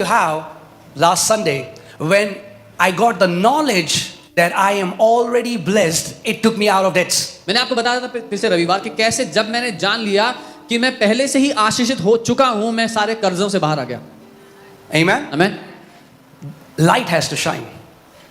How last Sunday, when I got the knowledge that I am already blessed, it took me out of debts. मैंने आपको बताया था पिछले रविवार कि कैसे जब मैंने जान लिया कि मैं पहले से ही आशीषित हो चुका हूं, मैं सारे कर्जों से बाहर आ गया. Amen. Amen. Light has to shine.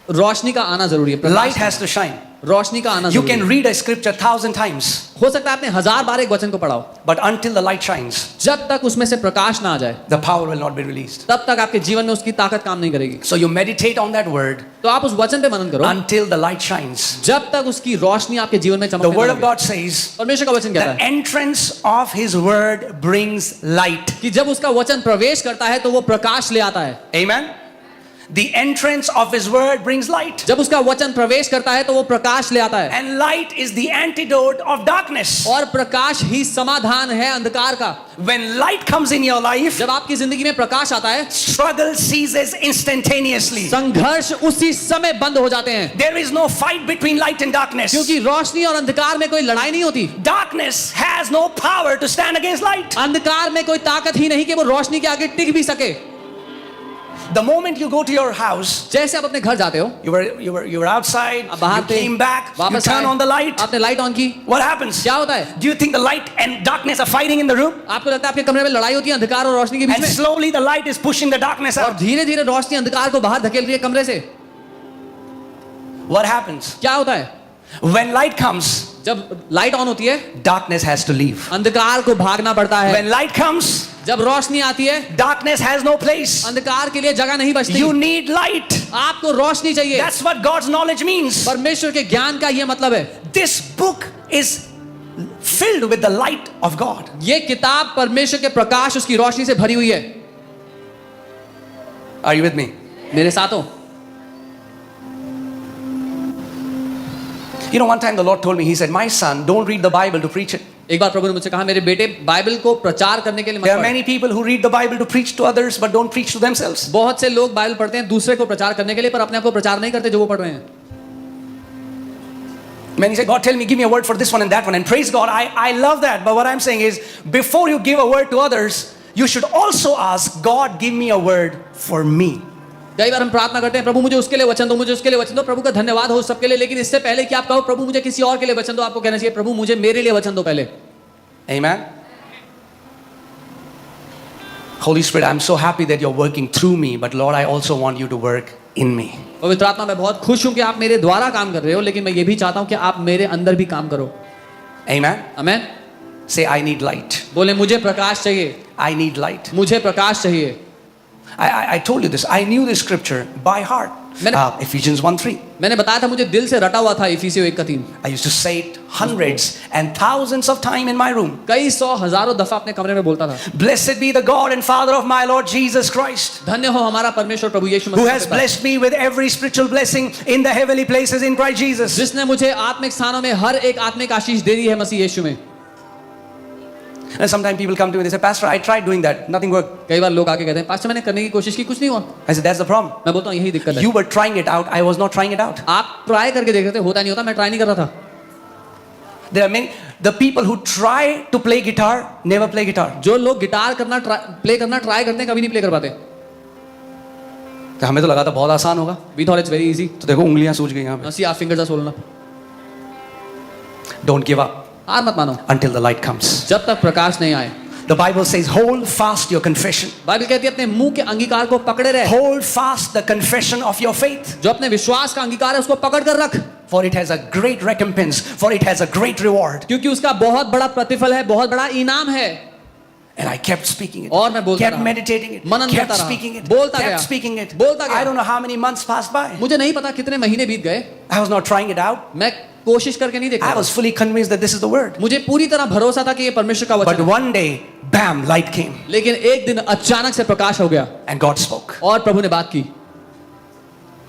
रोशनी का आना जरूरी है. Light has to shine. रोशनी का आना You जरूरी can है. read a scripture 1,000 times, हो सकता है आपने 1000 बार एक वचन को पढ़ा हो, but until the light shines, जब तक उसमें से प्रकाश ना आ जाए the power will not be released. तब तक आपके जीवन में उसकी ताकत काम नहीं करेगी. So you meditate on that word तो आप उस वचन पे मनन करो until the light shines. जब तक उसकी रोशनी आपके जीवन में The चमकने word ना of लगे. God says परमेश्वर का वचन कहता the है entrance of his word brings light. कि जब उसका वचन प्रवेश करता है तो वो प्रकाश ले आता है. Amen. The entrance of his word brings light. जब उसका वचन प्रवेश करता है तो वो प्रकाश ले आता है. And light is the antidote of darkness. और प्रकाश ही समाधान है अंधकार का. When light comes in your life, जब आपकी जिंदगी में प्रकाश आता है, struggle ceases instantaneously. संघर्ष उसी समय बंद हो जाते हैं. There is no fight between light and darkness. क्योंकि रोशनी और अंधकार में कोई लड़ाई नहीं होती. Darkness has no power to stand against light. अंधकार में कोई ताकत ही नहीं कि वो रोशनी के आगे टिक भी सके. The moment you go to your house, जैसे आप अपने घर जाते हो, you were outside, आप बाहर you थे, came back, you वापस turn आए, on the light. आपने लाइट ऑन की, What happens? क्या होता है? Do you think the light and darkness are fighting in the room? आपको लगता है आपके कमरे में लड़ाई होती है अंधकार और रोशनी के बीच And में? slowly the light is pushing the darkness और out. धीरे धीरे रोशनी अंधकार को बाहर धकेल रही है कमरे से. What happens? क्या होता है? When light comes, जब लाइट ऑन होती है, darkness has to leave. अंधकार को भागना पड़ता है. When light comes, जब रोशनी आती है, darkness has no place. अंधकार के लिए जगह नहीं बचती. You need light. आपको रोशनी चाहिए. That's what God's knowledge means. परमेश्वर के ज्ञान का ये मतलब है. This book is filled with the light of God. ये किताब परमेश्वर के प्रकाश, उसकी रोशनी से भरी हुई है. Are you with me? मेरे साथ हो? You know, one time the Lord told me, He said, "My son, don't read the Bible to preach it." एक बार प्रभु ने मुझसे कहा, मेरे बेटे बाइबल को प्रचार करने के लिए मत There are पढ़. many people who read the Bible to preach to others, but don't preach to themselves. बहुत से लोग बाइबल पढ़ते हैं दूसरे को प्रचार करने के लिए, पर अपने आप को प्रचार नहीं करते जो वो पढ़ रहे हैं. Many say, "God, tell me, give me a word for this one and that one." And praise God, I love that. But what I'm saying is, before you give a word to others, you should also ask, "God, give me a word for me." कई बार हम प्रार्थना करते हैं, प्रभु मुझे उसके लिए वचन दो, मुझे उसके लिए वचन दो. प्रभु का धन्यवाद हो सबके लिए, लेकिन इससे पहले कि आप कहो प्रभु मुझे किसी और के लिए वचन दो, आपको कहना चाहिए प्रभु मुझे मेरे लिए वचन दो पहले. Amen. Holy Spirit, I'm so happy that you're working through me, but Lord, I also want you to work in me. पवित्र आत्मा, मैं बहुत खुश हूं कि आप मेरे द्वारा काम कर रहे हो, लेकिन मैं ये भी चाहता हूं कि आप मेरे अंदर भी काम करो. Amen. Amen. Say, I need light. बोले मुझे प्रकाश चाहिए, I need light. मुझे प्रकाश चाहिए. I told you this. I knew this scripture by heart. Ephesians 1:3. मैंने बताया था, मुझे दिल से रटा हुआ था इफिसियों 1:3. I used to say it hundreds and thousands of times in my room. कई सौ हजारों दफा अपने कमरे में बोलता था. Blessed be the God and Father of my Lord Jesus Christ, धन्य हो हमारा परमेश्वर प्रभु यीशु who मसीह has के पिता, blessed me with every spiritual blessing in the heavenly places in Christ Jesus. जिसने मुझे आत्मिक स्थानों में हर एक आत्मिक आशीष दे दी है मसीह यीशु में. And sometimes people come to me, they say, "Pastor, I tried doing that. Nothing worked." कई बार लोग आके कहते हैं, पास्टर मैंने करने की कोशिश की, कुछ नहीं हुआ. I said, "That's the problem. मैं बोलता हूँ यही दिक्कत है. You were trying it out. I was not trying it out." आप ट्राई करके देख रहे थे, होता नहीं होता. मैं ट्राई नहीं कर रहा था. There are many, the people who try to play guitar never play guitar. जो लोग गिटार करना प्ले करना ट्राई करते हैं, कभी नहीं प्ले कर पाते. तो हमें तो लगा था बहुत आसान होगा. We thought it's very easy. तो देखो उंगलियां सूज गई यहाँ पे. See our fingers are swollen. Don't give up हार मत मानो until the light comes. जब तक प्रकाश नहीं आए. The Bible says, hold fast your confession. Bible कहती है अपने मुंह के अंगीकार को पकड़े रहे. Hold fast the confession of your faith. जो अपने विश्वास का अंगीकार है उसको पकड़ कर रख. For it has a great recompense. For it has a great reward. क्योंकि उसका बहुत बड़ा प्रतिफल है, बहुत बड़ा इनाम है. And I kept speaking it. और मैं बोलता kept रहा. meditating it. मनन kept करता रहा. speaking it. बोलता kept गया. speaking it. बोलता गया. I don't know how many months passed by. मुझे नहीं पता कितने महीने बीत गए. I was not trying it out. मैं कोशिश करके नहीं देखा. I was fully convinced that this is the word. मुझे पूरी तरह भरोसा था कि ये परमेश्वर का वचन But है. one day, bam, light came. लेकिन एक दिन अचानक से प्रकाश हो गया. And God spoke. और प्रभु ने बात की.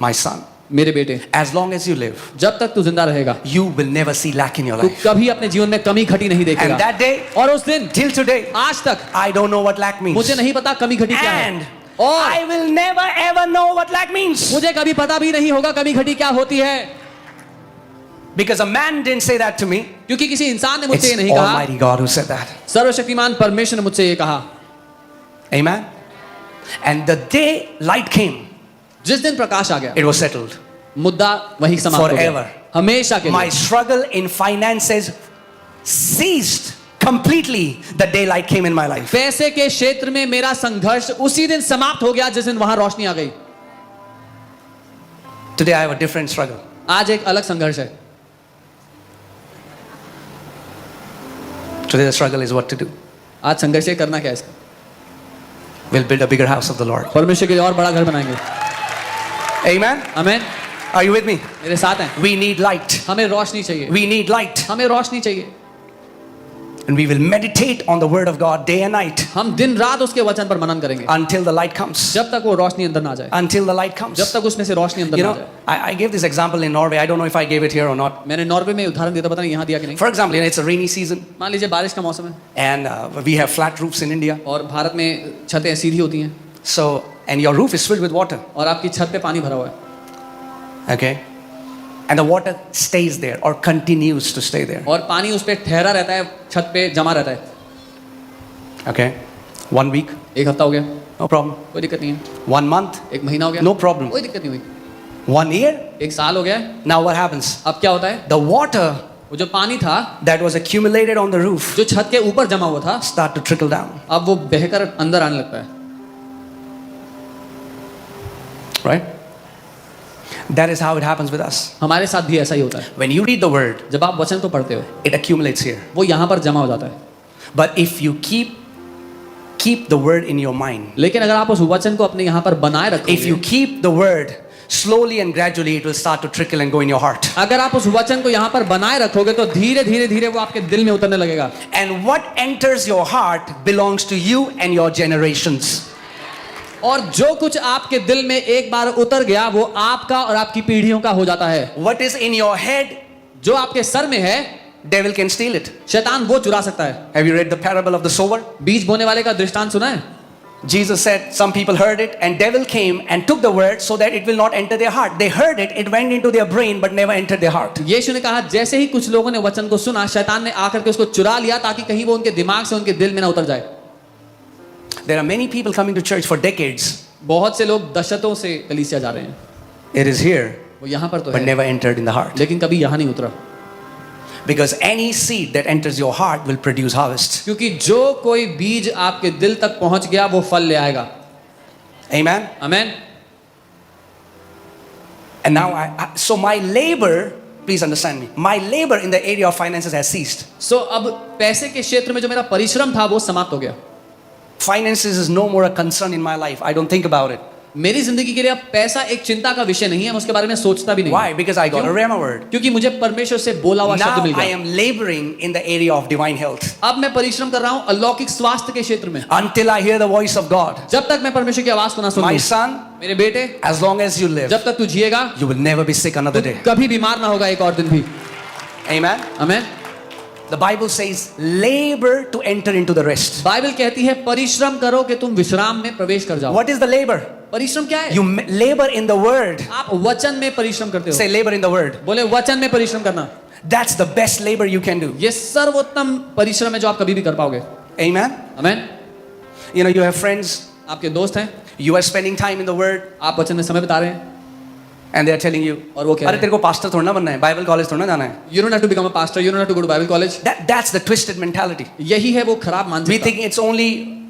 My son, मेरे बेटे, as long as you live, जब तक तू जिंदा रहेगा, you will never see lack in your तू life. कभी अपने जीवन में कमी घटी नहीं देखेगा. And that day, और उस दिन till today, आज तक I don't know what lack means. मुझे नहीं पता कमी घटी क्या And है. और I will never ever know what lack means. मुझे कभी पता भी नहीं होगा कमी घटी क्या होती है. Because a man didn't say that to me. क्योंकि किसी इंसान ने मुझसे ये It's नहीं कहा. Almighty God who said that. सर्वशक्तिमान परमेश्वर ने मुझसे ये कहा. Amen. And the day light came, जिस दिन प्रकाश आ गया, it was settled. मुद्दा वही समाप्त हो Forever. गया, हमेशा के My लिए। struggle in finances ceased completely the day light came in my life. पैसे के क्षेत्र में मेरा संघर्ष उसी दिन समाप्त हो गया जिस दिन वहां रोशनी आ गई। Today I have a different struggle. आज एक अलग संघर्ष है। Today the struggle is what to do. आज संघर्ष ये करना क्या है इसका? We'll build a bigger house of the Lord. परमेश्वर के लिए और बड़ा घर बनाएंगे। Amen. Amen. Are you with me? मेरे साथ हैं। We need light. हमें रोशनी चाहिए, We need light. हमें रोशनी चाहिए। And we will meditate on the word of God day and night हम दिन रात उसके वचन पर मनन करेंगे until the light comes. जब तक वो रोशनी अंदर ना जाए, Until the light comes. जब तक उसमें से रोशनी अंदर You ना know, जाए। I gave this example in Norway. I don't know if I gave it here or not. मैंने नॉर्वे में उदाहरण दिया था, पता नहीं यहाँ दिया कि नहीं। For example, it's a rainy season मान लीजिए बारिश का मौसम है and we have flat roofs in India. और भारत में छतें सीधी होती हैं So, and your roof is filled with water. और आपकी छत पे पानी भरा हुआ है Okay? And the water stays there or continues to stay there. और पानी उस पे ठहरा रहता है, छत पे जमा रहता है। Okay? 1 week, एक हफ्ता हो गया, no problem. कोई दिक्कत नहीं है। 1 month, एक महीना हो गया, no problem. कोई दिक्कत नहीं हुई। 1 year, एक साल हो गया है, now what happens? अब क्या होता है? The water वो जो पानी था that was accumulated on the roof जो छत के ऊपर जमा हुआ था, start to trickle down. अब वो बहकर अंदर आने लगता है। Right? That is how it happens with us. हमारे साथ भी ऐसा ही होता है। When you read the word, जब आप वचन को पढ़ते हो, it accumulates here. वो यहाँ पर जमा हो जाता है। But if you keep the word in your mind, लेकिन अगर आप उस वचन को अपने यहाँ पर बनाए if you रखोगे, keep the word, slowly and gradually it will start to trickle and go in your heart. अगर आप उस वचन को यहाँ पर बनाए रखोगे तो धीरे धीरे धीरे वो आपके दिल में उतरने लगेगा। And what enters your heart belongs to you and your generations. और जो कुछ आपके दिल में एक बार उतर गया वो आपका और आपकी पीढ़ियों का हो जाता है। What is in your head, जो आपके सर में है, devil can steal it. शैतान वो चुरा सकता है। Have you read the parable of the sower? बीज बोने वाले का दृष्टांत सुना है? Jesus said some people heard it and devil came and took the word so that it will not enter their heart. They heard it, it went into their brain but never entered their heart. यीशु ने कहा जैसे ही कुछ लोगों ने वचन को सुना, शैतान ने आकर के उसको चुरा लिया ताकि कहीं वो उनके दिमाग से, उनके दिल में ना उतर जाए। There are many people coming to church for decades. बहुत से लोग दशकों से कलीसिया जा रहे हैं, It is here वो यहाँ पर तो but है never entered in the heart. लेकिन कभी यहाँ नहीं उतरा। Because any seed that enters your heart will produce harvest. क्योंकि जो कोई बीज आपके दिल तक पहुंच गया वो फल ले आएगा। Amen? Amen. And now so my labor, please understand me, my labor in the area of finances has ceased. सो अब पैसे के क्षेत्र में जो मेरा परिश्रम था वो समाप्त हो गया। Finances is no more a concern in my life. I don't think about it. मेरी जिंदगी के लिए अब पैसा एक चिंता का विषय नहीं है, मैं उसके बारे में सोचता भी नहीं। Why? Because I got a Rhema word. क्योंकि मुझे परमेश्वर से बोला हुआ शब्द Now मिल I गया। am laboring in the area of divine health. अब मैं परिश्रम कर रहा हूँ अलौकिक स्वास्थ्य के क्षेत्र में। Until I hear the voice of God. जब तक मैं परमेश्वर की आवाज को ना My सुनूं, son, मेरे बेटे, as long as you live, जब तक तू जिएगा you will never be sick another day. कभी बीमार ना होगा एक और दिन भी। Amen? Amen. The Bible says, labor to enter into the rest. Bible कहती है परिश्रम करो कि तुम विश्राम में प्रवेश कर जाओ। What is the labor? परिश्रम क्या है? You labor in the word. आप वचन में परिश्रम करते हो। Say labor in the word. बोले वचन में परिश्रम करना, That's the best labor you can do. ये सर्वोत्तम परिश्रम है जो आप कभी भी कर पाओगे। Amen? Amen. You know, you have friends, आपके दोस्त हैं, you are spending time in the word, आप वचन में समय बिता रहे हैं and they are telling you, और वो कह अरे रहे तेरे को pastor थोड़ा ना बनना है, Bible college थोड़ा ना जाना है. you don't have to become a pastor, you don't have to go to Bible college। That's the twisted mentality. यही है वो खराब We मानसिकता। think it's only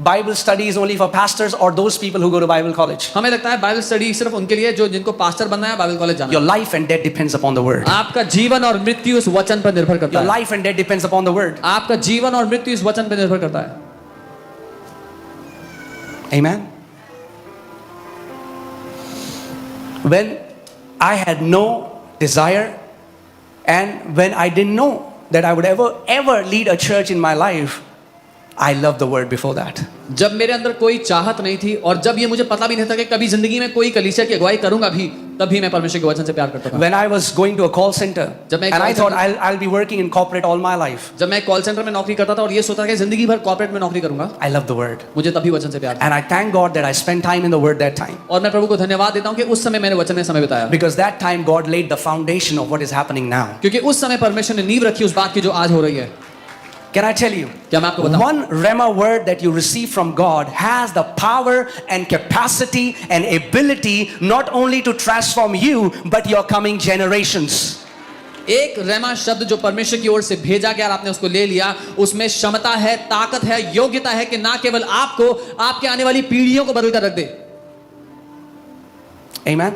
Bible study is only for pastors or those people who go to Bible college. हमें लगता है Bible study सिर्फ उनके लिए जो जिनको पास्टर बनना है, बाइबल कॉलेज जाना Your है। life and death depends upon the word. आपका जीवन और मृत्यु उस वचन पर निर्भर करता Your है। life and death depends upon the word. आपका जीवन और मृत्यु इस वचन पर निर्भर करता है। Amen. When I had no desire and when I didn't know that I would ever lead a church in my life, I loved the word before that. जब मेरे अंदर कोई चाहत नहीं थी और जब ये मुझे पता भी नहीं था कि कभी जिंदगी में कोई कलीसिया की अगुवाई करूंगा भी, तभी मैं परमेश्वर के वचन से प्यार करता था। When I was going to a call center जब मैं and I call thought center- I'll be working in corporate all my life. जब मैं कॉल सेंटर में नौकरी करता था और ये सोचता था कि जिंदगी भर कॉर्पोरेट में नौकरी करूंगा, I loved the word. मुझे तभी वचन से प्यार था। And I thank God that I spent time in the word that time. और मैं प्रभु को धन्यवाद देता हूँ कि उस समय मैंने वचन में समय बिताया, Because that time God laid the foundation of what is happening now. क्योंकि उस समय परमेश्वर ने नींव रखी उस बात की जो आज हो रही है। Can I tell you? क्या मैं आपको बताऊं? One Rhema word that you receive from God has the power and capacity and ability not only to transform you but your coming generations. एक रेमा शब्द जो परमेश्वर की ओर से भेजा गया और आपने उसको ले लिया, उसमें क्षमता है, ताकत है, योग्यता है कि ना केवल आपको, आपके आने वाली पीढ़ियों को बदल कर रख दे। Amen.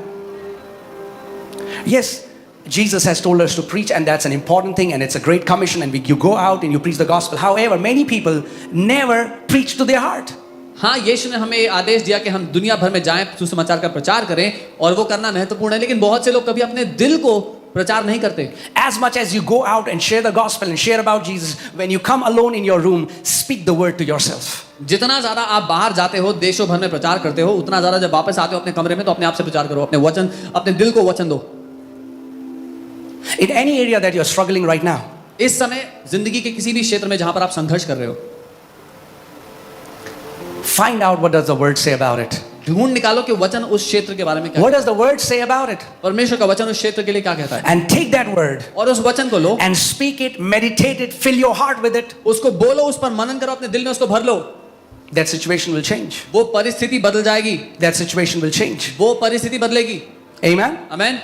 Yes, Jesus has told us to preach, and that's an important thing, and it's a great commission, and you go out and you preach the gospel. However, many people never preach to their heart. हाँ, यीशु ने हमें आदेश दिया कि हम दुनिया भर में जाएं, सुसमाचार का प्रचार करें, और वो करना महत्वपूर्ण है, लेकिन बहुत से लोग कभी अपने दिल को प्रचार नहीं करते। As much as you go out and share the gospel and share about Jesus, when you come alone in your room, speak the word to yourself. जितना ज्यादा आप बाहर जाते हो, देशों भर में प्रचार करते हो, उतना ज्यादा जब वापस आते हो अपने कमरे में तो अपने आप से प्रचार करो, अपने वचन, अपने दिल को वचन दो। In any area that you're struggling right now, इस समय जिंदगी के किसी भी क्षेत्र में जहां पर आप संघर्ष कर रहे हो, find out what does the word say about it. ढूंढ निकालो कि वचन उस क्षेत्र के बारे में क्या What does the word say about it? परमेश्वर का वचन उस क्षेत्र के लिए क्या कहता है, And take that word और उस वचन को लो, and speak it, meditate it, fill your heart with it. उसको बोलो, उस पर मनन करो, अपने दिल में उसको भर लो, That situation will change. वो परिस्थिति बदल जाएगी, That situation will change. वो परिस्थिति बदलेगी। Amen. आमेन।